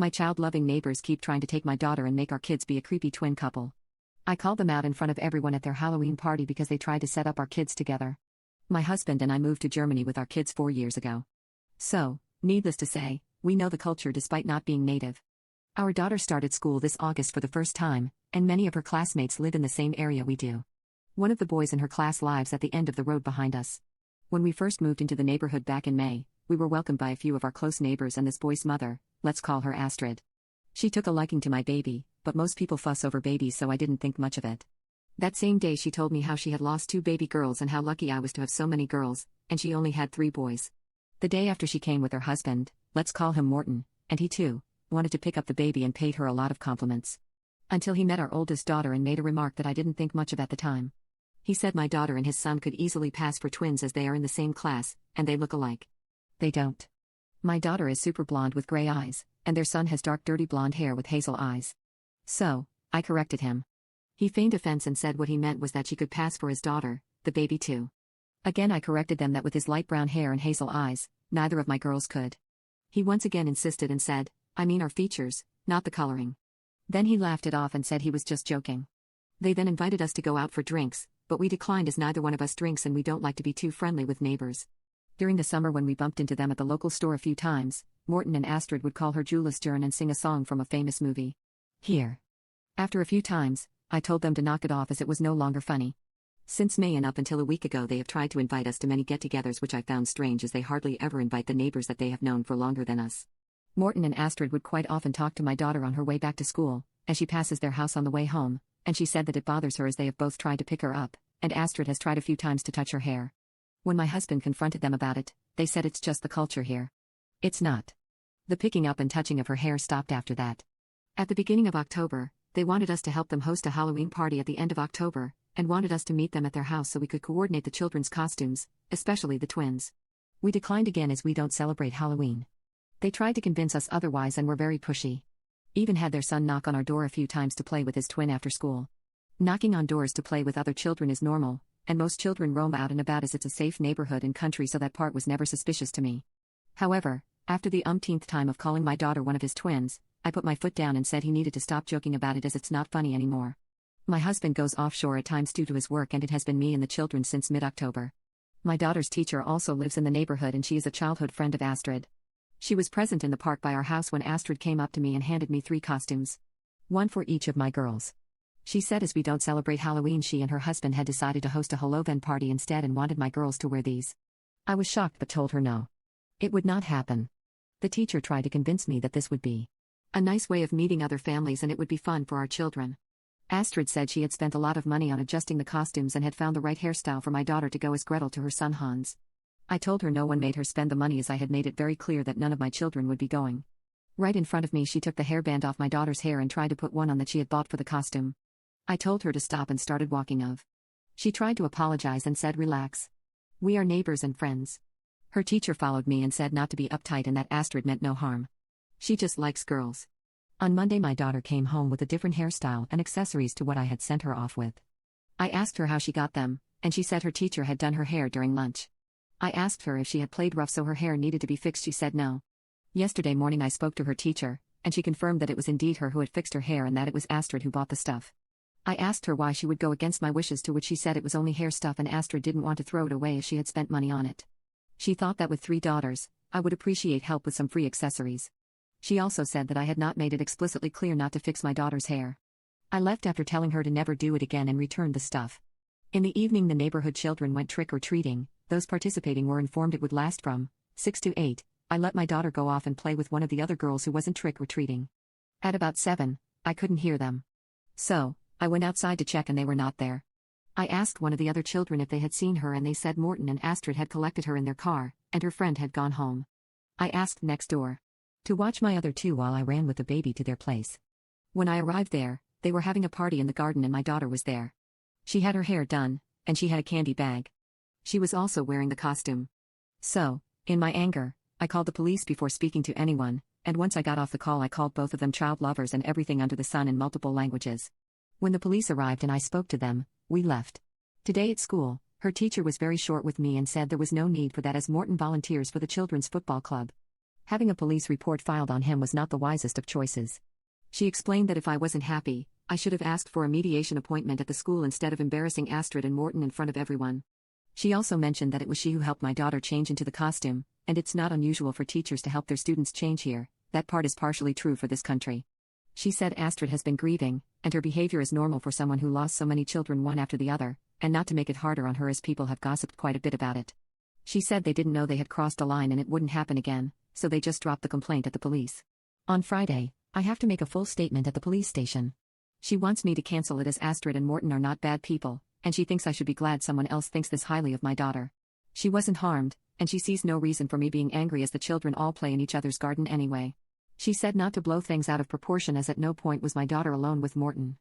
My child-loving neighbors keep trying to take my daughter and make our kids be a creepy twin couple. I called them out in front of everyone at their Halloween party because they tried to set up our kids together. My husband and I moved to Germany with our kids 4 years ago. So, needless to say, we know the culture despite not being native. Our daughter started school this August for the first time, and many of her classmates live in the same area we do. One of the boys in her class lives at the end of the road behind us. When we first moved into the neighborhood back in May, we were welcomed by a few of our close neighbors and this boy's mother, let's call her Astrid. She took a liking to my baby, but most people fuss over babies, so I didn't think much of it. That same day she told me how she had lost 2 baby girls and how lucky I was to have so many girls, and she only had 3 boys. The day after she came with her husband, let's call him Morton, and he too wanted to pick up the baby and paid her a lot of compliments. Until he met our oldest daughter and made a remark that I didn't think much of at the time. He said my daughter and his son could easily pass for twins as they are in the same class, and they look alike. They don't. My daughter is super blonde with gray eyes, and their son has dark dirty blonde hair with hazel eyes. So, I corrected him. He feigned offense and said what he meant was that she could pass for his daughter, the baby too. Again I corrected them that with his light brown hair and hazel eyes, neither of my girls could. He once again insisted and said, I mean our features, not the coloring. Then he laughed it off and said he was just joking. They then invited us to go out for drinks, but we declined as neither one of us drinks and we don't like to be too friendly with neighbors. During the summer when we bumped into them at the local store a few times, Morton and Astrid would call her Julia Stern and sing a song from a famous movie. Here. After a few times, I told them to knock it off as it was no longer funny. Since May and up until a week ago they have tried to invite us to many get-togethers, which I found strange as they hardly ever invite the neighbors that they have known for longer than us. Morton and Astrid would quite often talk to my daughter on her way back to school, as she passes their house on the way home, and she said that it bothers her as they have both tried to pick her up, and Astrid has tried a few times to touch her hair. When my husband confronted them about it, they said it's just the culture here. It's not. The picking up and touching of her hair stopped after that. At the beginning of October, they wanted us to help them host a Halloween party at the end of October, and wanted us to meet them at their house so we could coordinate the children's costumes, especially the twins. We declined again as we don't celebrate Halloween. They tried to convince us otherwise and were very pushy. Even had their son knock on our door a few times to play with his twin after school. Knocking on doors to play with other children is normal, and most children roam out and about as it's a safe neighborhood and country, so that part was never suspicious to me. However, after the umpteenth time of calling my daughter one of his twins, I put my foot down and said he needed to stop joking about it as it's not funny anymore. My husband goes offshore at times due to his work, and it has been me and the children since mid-October. My daughter's teacher also lives in the neighborhood and she is a childhood friend of Astrid. She was present in the park by our house when Astrid came up to me and handed me 3 costumes. 1 for each of my girls. She said as we don't celebrate Halloween, she and her husband had decided to host a Halloween party instead and wanted my girls to wear these. I was shocked but told her no. It would not happen. The teacher tried to convince me that this would be a nice way of meeting other families and it would be fun for our children. Astrid said she had spent a lot of money on adjusting the costumes and had found the right hairstyle for my daughter to go as Gretel to her son Hans. I told her no one made her spend the money as I had made it very clear that none of my children would be going. Right in front of me she took the hairband off my daughter's hair and tried to put one on that she had bought for the costume. I told her to stop and started walking off. She tried to apologize and said relax. We are neighbors and friends. Her teacher followed me and said not to be uptight and that Astrid meant no harm. She just likes girls. On Monday my daughter came home with a different hairstyle and accessories to what I had sent her off with. I asked her how she got them, and she said her teacher had done her hair during lunch. I asked her if she had played rough so her hair needed to be fixed. She said no. Yesterday morning I spoke to her teacher, and she confirmed that it was indeed her who had fixed her hair and that it was Astrid who bought the stuff. I asked her why she would go against my wishes, to which she said it was only hair stuff and Astrid didn't want to throw it away as she had spent money on it. She thought that with 3 daughters, I would appreciate help with some free accessories. She also said that I had not made it explicitly clear not to fix my daughter's hair. I left after telling her to never do it again and returned the stuff. In the evening the neighborhood children went trick-or-treating. Those participating were informed it would last from 6 to 8. I let my daughter go off and play with one of the other girls who wasn't trick-or-treating. At about 7, I couldn't hear them. So, I went outside to check and they were not there. I asked one of the other children if they had seen her and they said Morton and Astrid had collected her in their car, and her friend had gone home. I asked next door to watch my other 2 while I ran with the baby to their place. When I arrived there, they were having a party in the garden and my daughter was there. She had her hair done, and she had a candy bag. She was also wearing the costume. So, in my anger, I called the police before speaking to anyone, and once I got off the call I called both of them child lovers and everything under the sun in multiple languages. When the police arrived and I spoke to them, we left. Today at school, her teacher was very short with me and said there was no need for that as Morton volunteers for the children's football club. Having a police report filed on him was not the wisest of choices. She explained that if I wasn't happy, I should have asked for a mediation appointment at the school instead of embarrassing Astrid and Morten in front of everyone. She also mentioned that it was she who helped my daughter change into the costume, and it's not unusual for teachers to help their students change here. That part is partially true for this country. She said Astrid has been grieving, and her behavior is normal for someone who lost so many children one after the other, and not to make it harder on her as people have gossiped quite a bit about it. She said they didn't know they had crossed a line and it wouldn't happen again, so they just dropped the complaint at the police. On Friday, I have to make a full statement at the police station. She wants me to cancel it as Astrid and Morten are not bad people, and she thinks I should be glad someone else thinks this highly of my daughter. She wasn't harmed, and she sees no reason for me being angry as the children all play in each other's garden anyway. She said not to blow things out of proportion as at no point was my daughter alone with Morten.